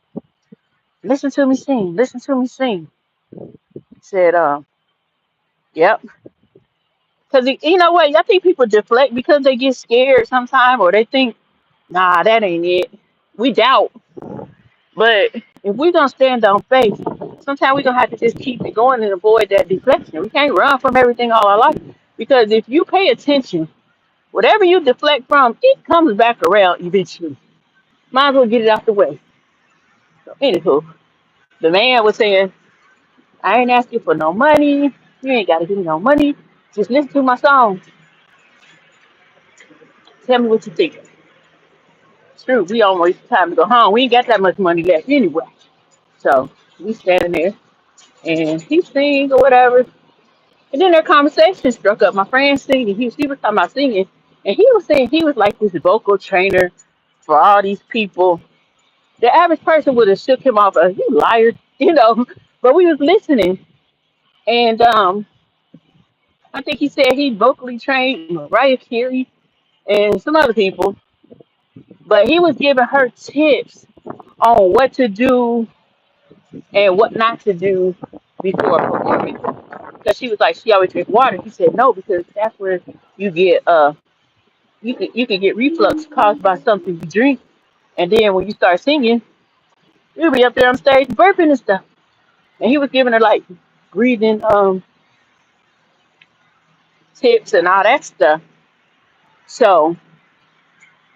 "Listen to me sing, listen to me sing." He said, "Yep." Because you know what? I think people deflect because they get scared sometimes, or they think, "Nah, that ain't it." We doubt, but if we're gonna stand on faith, sometimes we're gonna have to just keep it going and avoid that deflection. We can't run from everything all our life because if you pay attention, whatever you deflect from, it comes back around eventually. Might as well get it out the way. So, anywho, the man was saying, "I ain't asking for no money. You ain't got to give me no money. Just listen to my song. Tell me what you think." True, we almost time to go home. We ain't got that much money left anyway. So we standing there and he sing or whatever. And then their conversation struck up. My friend singing. She was talking about singing. And he was saying he was like this vocal trainer for all these people. The average person would have shook him off as you liar, you know. But we was listening. And I think he said he vocally trained Mariah Carey and some other people. But he was giving her tips on what to do and what not to do before performing. Because she was like, she always drink water. He said no, because that's where you get you can get reflux caused by something you drink. And then when you start singing, you'll be up there on stage burping and stuff. And he was giving her like breathing tips and all that stuff. So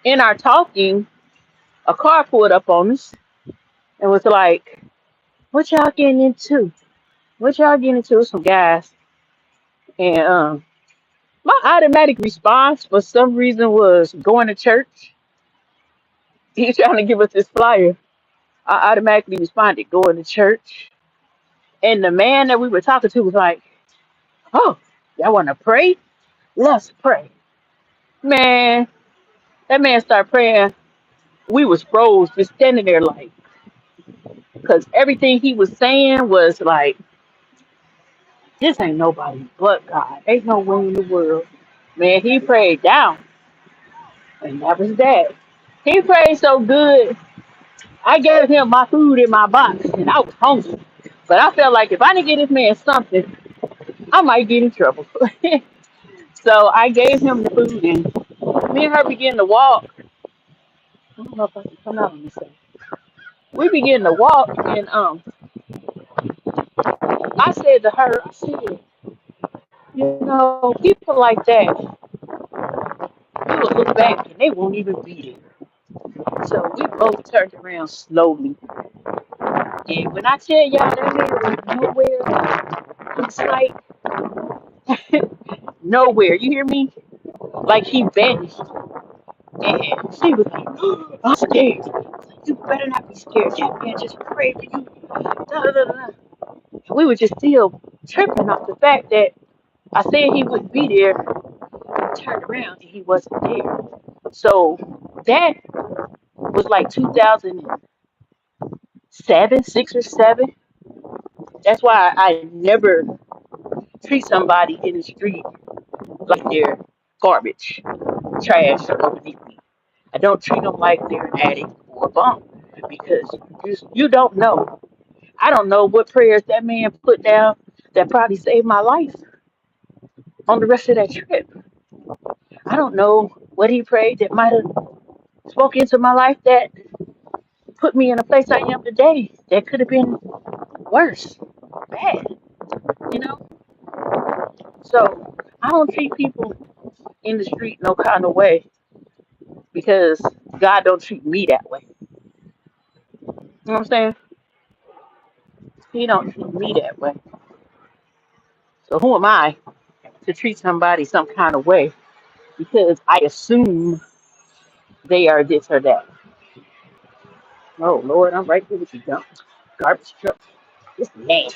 in our talking, a car pulled up on us and was like, "What y'all getting into? What y'all getting into?" Some guys. And my automatic response for some reason was going to church. He's trying to give us this flyer. I automatically responded, going to church. And the man that we were talking to was like, "Oh, y'all want to pray? Let's pray." Man, that man started praying. We was froze, just standing there like, because everything he was saying was like, this ain't nobody but God. Ain't no way in the world. Man, he prayed down, and that was that. He prayed so good. I gave him my food in my box, and I was hungry. But I felt like if I didn't get this man something, I might get in trouble. So I gave him the food, and me and her began to walk. I don't know if I can come out on this side. We began to walk, and I said to her, I said, people like that, you will look back and they won't even be there. So we both turned around slowly. And when I tell y'all that man was nowhere in sight, nowhere, you hear me? Like he vanished. And she was like, I'm scared. You better not be scared. That man just prayed for you. Da, da, da, da. And we were just still tripping off the fact that I said he wouldn't be there. And turned around and he wasn't there. So that was like 2007, 6 or 7. That's why I never treat somebody in the street like they're garbage, trash, or beneath me. I don't treat them like they're an addict or a bum because you don't know. I don't know what prayers that man put down that probably saved my life on the rest of that trip. I don't know what he prayed that might have spoken into my life that put me in a place I am today that could have been worse, bad, you know? So I don't treat people in the street no kind of way because God don't treat me that way. You know what I'm saying? He don't treat me that way. So who am I to treat somebody some kind of way because I assume they are this or that? Oh Lord, I'm right here with you, dump garbage truck. This man,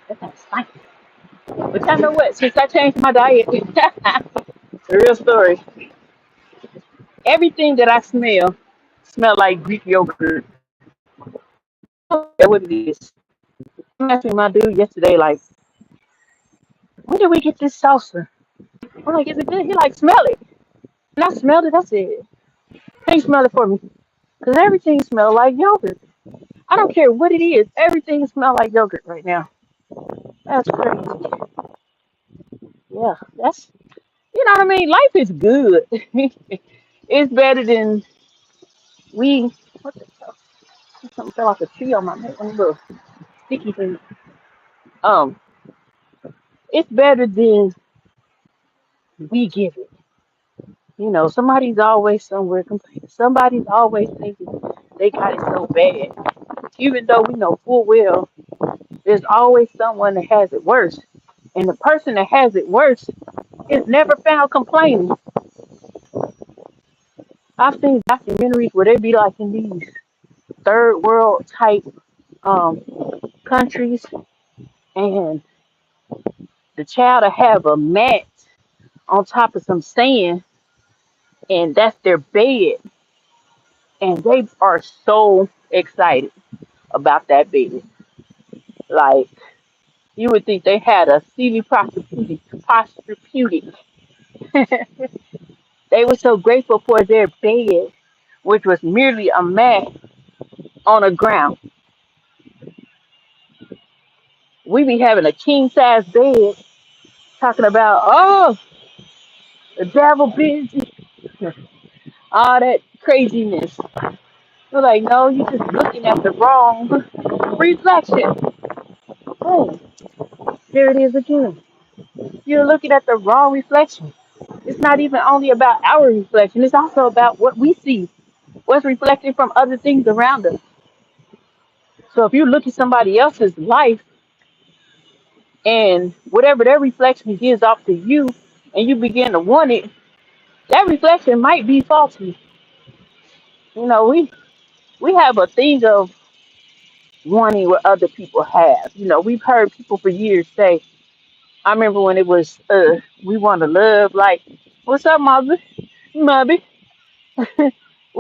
that thing's fine. But y'all know what? Since I changed my diet, the real story, everything that I smell like Greek yogurt. That's what it is. I'm asking my dude yesterday, like, when did we get this salsa? I'm like, is it good? He like, smell it. And I smelled it. I said, can you smell it for me? Because everything smells like yogurt. I don't care what it is. Everything smells like yogurt right now. That's crazy. Yeah, that's, you know what I mean? Life is good. It's better than we, what the hell? Something fell off a tree on my neck. One little sticky thing. Um, it's better than we give it. Somebody's always somewhere complaining. Somebody's always thinking they got it so bad. Even though we know full well there's always someone that has it worse. And the person that has it worse is never found complaining. I've seen documentaries where they be like in these third world type um countries and the child will have a mat on top of some sand and that's their bed and they are so excited about that bed. Like you would think they had a CV prosecuted. They were so grateful for their bed, which was merely a mat on the ground. We be having a king size bed, talking about the devil busy, all that craziness. We're like, no, you're just looking at the wrong reflection. Oh, there it is again. You're looking at the wrong reflection. It's not even only about our reflection, it's also about what we see, what's reflected from other things around us. So if you look at somebody else's life and whatever their reflection gives off to you and you begin to want it, that reflection might be faulty. We have a thing of wanting what other people have. We've heard people for years say, I remember when it was we want to love like what's up, Mother? We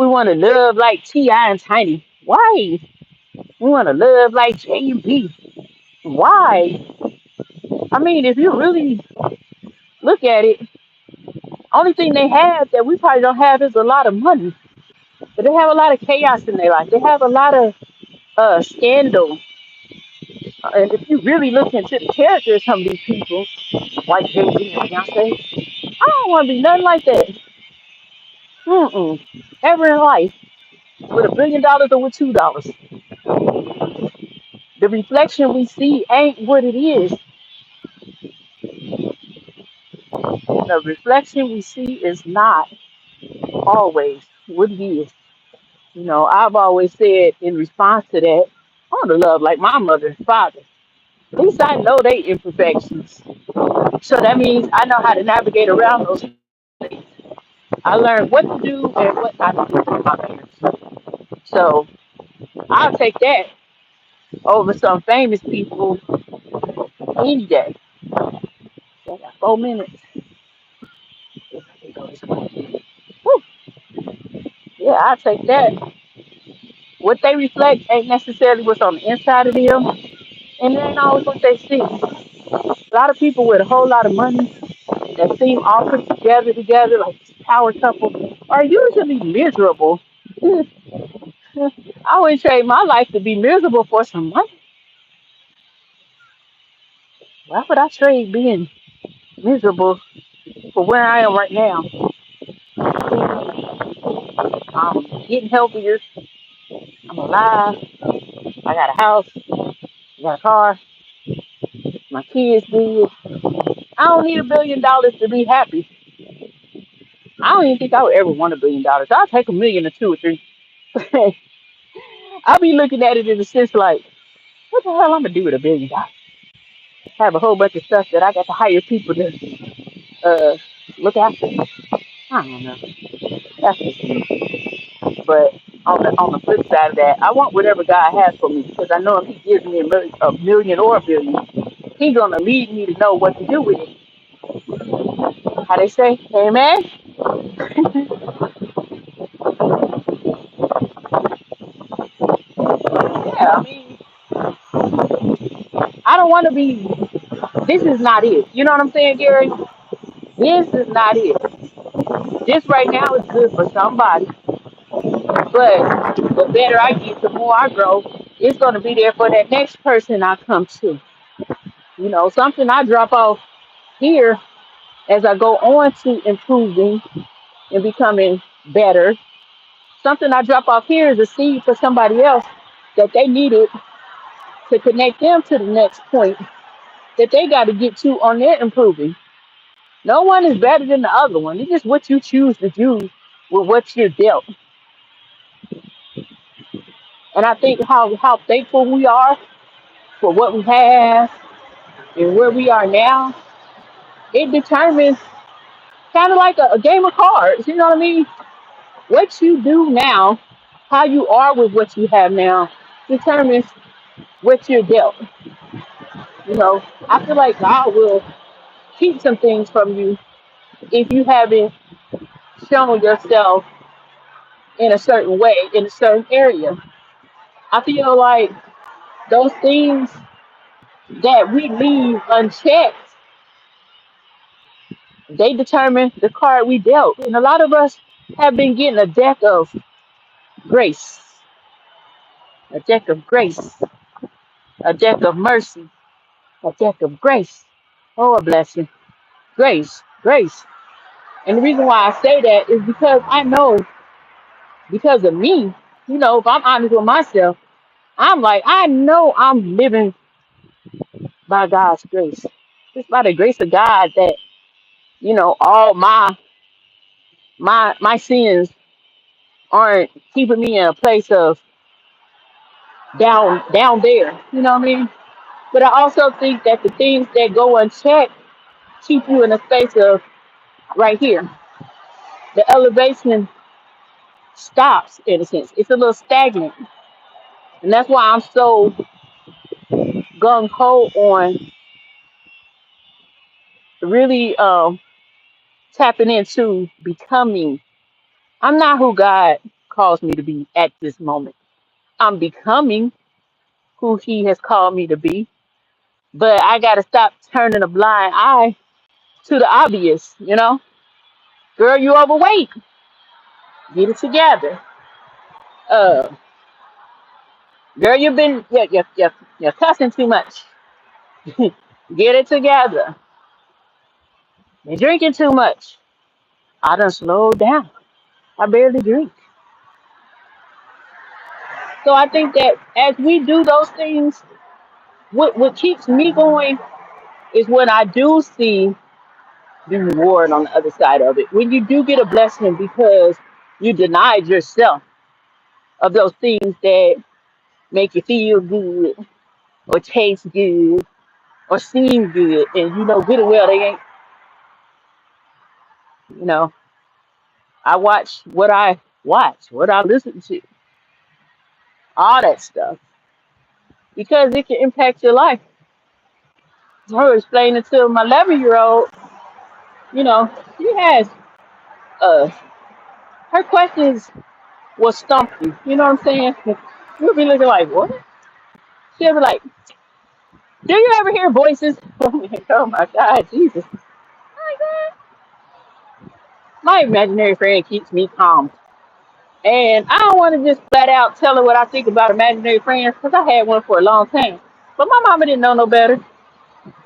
want to love like T.I. and Tiny. Why? We want to love like J and B. Why? I mean, if you really look at it, only thing they have that we probably don't have is a lot of money. But they have a lot of chaos in their life. They have a lot of scandal. And if you really look into the character of some of these people, like Jay-Z and Beyonce, I don't want to be nothing like that. Mm-mm. Ever in life, with $1 billion or with $2. The reflection we see ain't what it is. The reflection we see is not always what it is. I've always said in response to that, I want to love like my mother and father. At least I know they imperfections. So that means I know how to navigate around those things. I learned what to do and what not to do with my parents. So I'll take that over some famous people any day. So I got 4 minutes. If I can go this way. Whew. Yeah, I'll take that. What they reflect ain't necessarily what's on the inside of them, and it ain't always what they see. A lot of people with a whole lot of money that seem all put together like this power couple are usually miserable. I would trade my life to be miserable for some money. Why would I trade being miserable for where I am right now? I'm getting healthier. I'm alive. I got a house. I got a car. My kids good. I don't need $1 billion to be happy. I don't even think I would ever want $1 billion. I'll take a million or two or three. I'll be looking at it in a sense like, what the hell I'm gonna do with $1 billion? Have a whole bunch of stuff that I got to hire people to uh look after. I don't know. That's just me. But on the flip side of that, I want whatever God has for me because I know if He gives me a million or $1 billion, He's gonna lead me to know what to do with it. How they say, Amen. Yeah, I mean, I don't want to be. This is not it. You know what I'm saying, Gary? This is not it. This right now is good for somebody, but the better I get, the more I grow, it's gonna be there for that next person I come to. Something I drop off here as I go on to improving and becoming better. Something I drop off here is a seed for somebody else that they needed to connect them to the next point that they got to get to on their improving. No one is better than the other one. It's just what you choose to do with what you're dealt. And I think how thankful we are for what we have and where we are now, it determines kind of like a game of cards. You know what I mean? What you do now, how you are with what you have now, determines what you're dealt. I feel like God will keep some things from you if you haven't shown yourself in a certain way, in a certain area. I feel like those things that we leave unchecked, they determine the card we dealt. And a lot of us have been getting a deck of grace, a deck of grace, a deck of mercy, a deck of grace. Oh, a blessing. Grace, grace. And the reason why I say that is because I know, because of me, if I'm honest with myself, I'm like, I know I'm living by God's grace. It's by the grace of God that, all my sins aren't keeping me in a place of down there. You know what I mean? But I also think that the things that go unchecked keep you in a space of right here. The elevation stops in a sense. It's a little stagnant. And that's why I'm so gung ho on really tapping into becoming. I'm not who God calls me to be at this moment. I'm becoming who He has called me to be. But I gotta stop turning a blind eye to the obvious, you know? Girl, you overweight. Get it together. Uh, girl, you're cussing too much. Get it together. You're drinking too much. I done slowed down. I barely drink. So I think that as we do those things, what keeps me going is when I do see the reward on the other side of it. When you do get a blessing because you denied yourself of those things that make you feel good or taste good or seem good, and you know good and well they ain't. You know, I watch, what I listen to, all that stuff because it can impact your life. I was explaining to my 11-year-old, you know, she has uh her questions will stump you. You know what I'm saying? You'll be looking like, what? She'll be like, do you ever hear voices? Oh my God, Jesus. My imaginary friend keeps me calm. And I don't want to just flat out tell her what I think about imaginary friends because I had one for a long time. But my mama didn't know no better.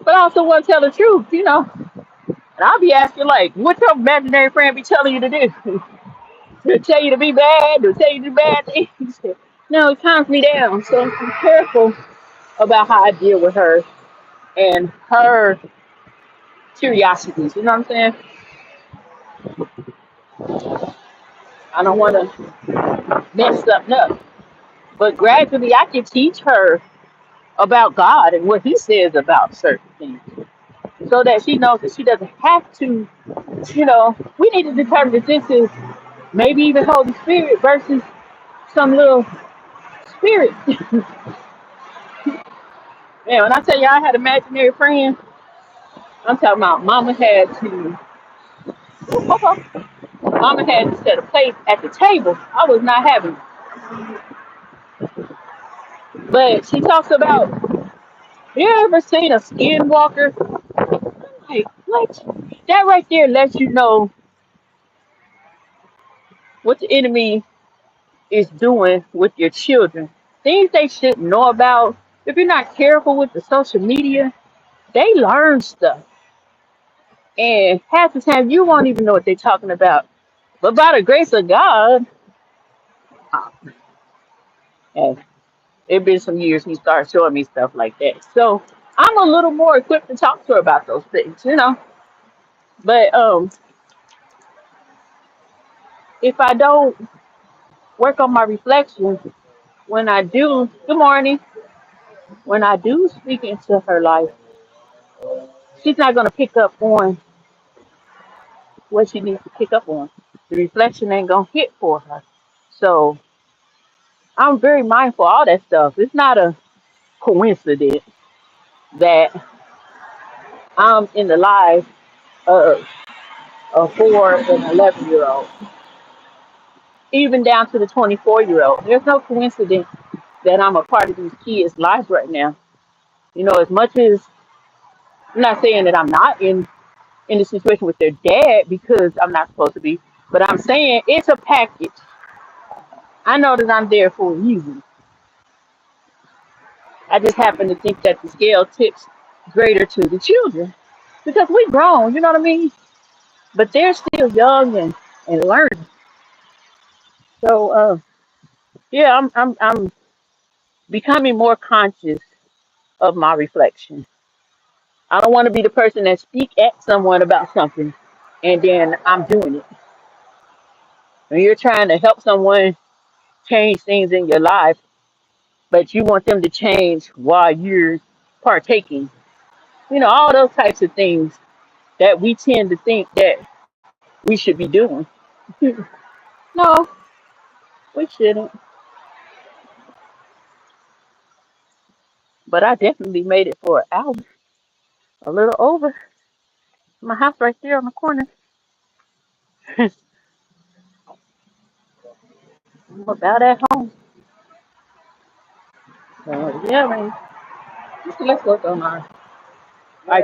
But I also want to tell the truth, you know. And I'll be asking, like, what your imaginary friend be telling you to do? To tell you to be bad, to tell you to do bad things. No, it calms me down. So I'm careful about how I deal with her and her curiosities. You know what I'm saying? I don't want to mess something up. But gradually, I can teach her about God and what He says about certain things so that she knows that she doesn't have to, you know, we need to determine if this is maybe even Holy Spirit versus some little spirit. Man, when I tell you I had an imaginary friend, I'm talking about mama had to set a place at the table. I was not having it. But she talks about, you ever seen a skinwalker? Like, what? That right there lets you know what the enemy is doing with your children. Things they should know about. If you're not careful with the social media, they learn stuff. And half the time you won't even know what they're talking about. But by the grace of God, uh, and it's been some years he started showing me stuff like that. So I'm a little more equipped to talk to her about those things, you know. But if I don't work on my reflection, when I do, good morning, when I do speak into her life, she's not going to pick up on what she needs to pick up on. The reflection ain't going to hit for her. So I'm very mindful of all that stuff. It's not a coincidence that I'm in the life of a 4 and 11-year-old, even down to the 24-year-old. There's no coincidence that I'm a part of these kids' lives right now. You know, as much as I'm not saying that I'm not in the situation with their dad because I'm not supposed to be, but I'm saying it's a package. I know that I'm there for a reason. I just happen to think that the scale tips greater to the children because we grown, you know what I mean? But they're still young and learning. So yeah, I'm becoming more conscious of my reflection. I don't want to be the person that speak at someone about something and then I'm doing it. When you're trying to help someone change things in your life, but you want them to change while you're partaking. You know, all those types of things that we tend to think that we should be doing. No, we shouldn't. But I definitely made it for an hour, a little over. My house right there on the corner. I'm about at home. So, yeah, man. So let's work on our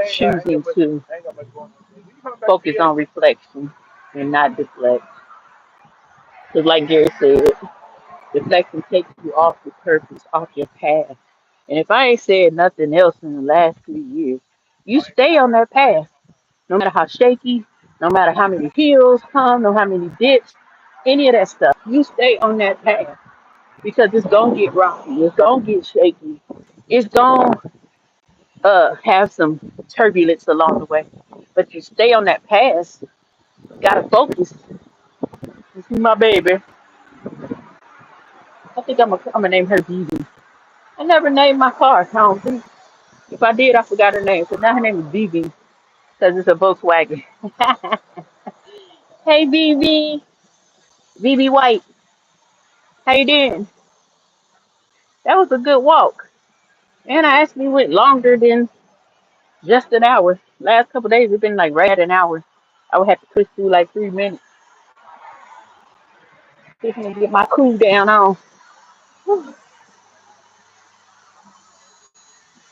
choosing to focus on reflection and not deflect. Because, like Gary said, deflection takes you off your purpose, off your path. And if I ain't said nothing else in the last 3 years, you stay on that path, no matter how shaky, no matter how many hills come, no how many dips, any of that stuff. You stay on that path because it's gonna get rocky, it's gonna get shaky, it's gonna have some turbulence along the way. But you stay on that path, gotta focus. This is my baby. I think I'm gonna name her BB. I never named my car. I don't think. If I did, I forgot her name. So now her name is BB because it's a Volkswagen. Hey BB, BB White, how you doing? That was a good walk, and I actually went longer than just an hour. Last couple of days it's been like right at an hour. I would have to push through like 3 minutes just to get my cool down on. Whew.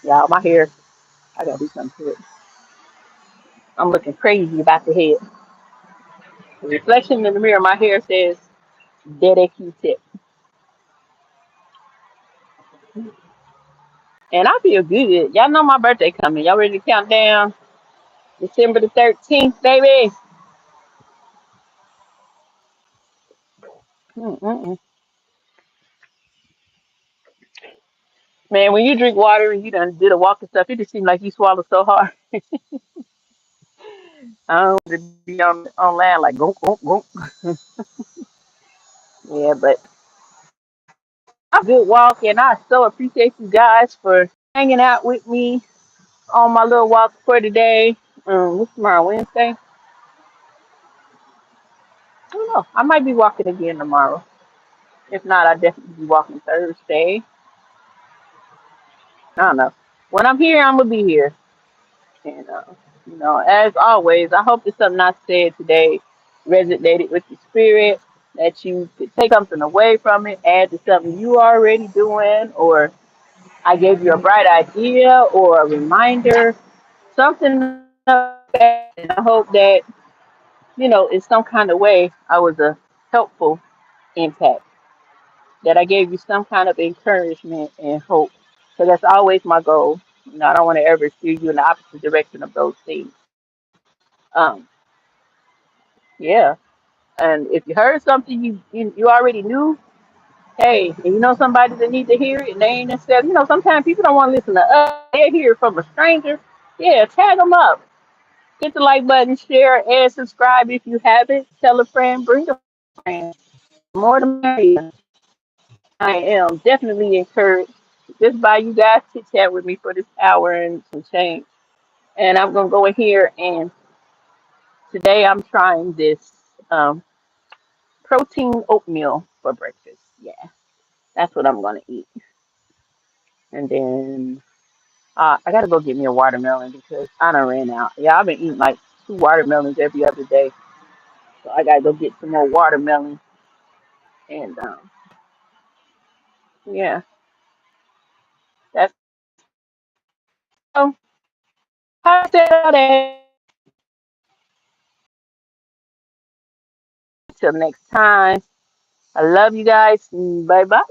Y'all, my hair, I gotta do something to it. I'm looking crazy about the head. The reflection in the mirror, my hair says, Dede Q-tip. And I feel good. Y'all know my birthday coming. Y'all ready to count down? December the 13th, baby. Mm-mm-mm. Man, when you drink water and you done did a walk and stuff, it just seems like you swallow so hard. I don't want to be on land like go go go. Yeah, but I'm good walk, and I so appreciate you guys for hanging out with me on my little walk for today. What's tomorrow, Wednesday? I don't know. I might be walking again tomorrow. If not, I definitely be walking Thursday. I don't know. When I'm here, I'm gonna be here. And as always, I hope that something I said today resonated with your spirit. That you could take something away from it, add to something you already doing, or I gave you a bright idea or a reminder, something of that. And I hope that in some kind of way, I was a helpful impact. That I gave you some kind of encouragement and hope. So that's always my goal. I don't want to ever steer you in the opposite direction of those things. Um, yeah. And if you heard something you already knew, hey, and you know somebody that needs to hear it, and they ain't necessarily, sometimes people don't want to listen to us. They hear it from a stranger. Yeah, tag them up. Hit the like button, share, and subscribe if you haven't. Tell a friend, bring a friend. More than merrier. I am definitely encouraged just by you guys to chat with me for this hour and some change. And I'm gonna go in here and today I'm trying this um, protein oatmeal for breakfast. Yeah, that's what I'm gonna eat. And then I gotta go get me a watermelon because I done ran out. Yeah, I've been eating like 2 watermelons every other day. So I gotta go get some more watermelon. And yeah, that's so. How that? Till next time. I love you guys. Bye bye.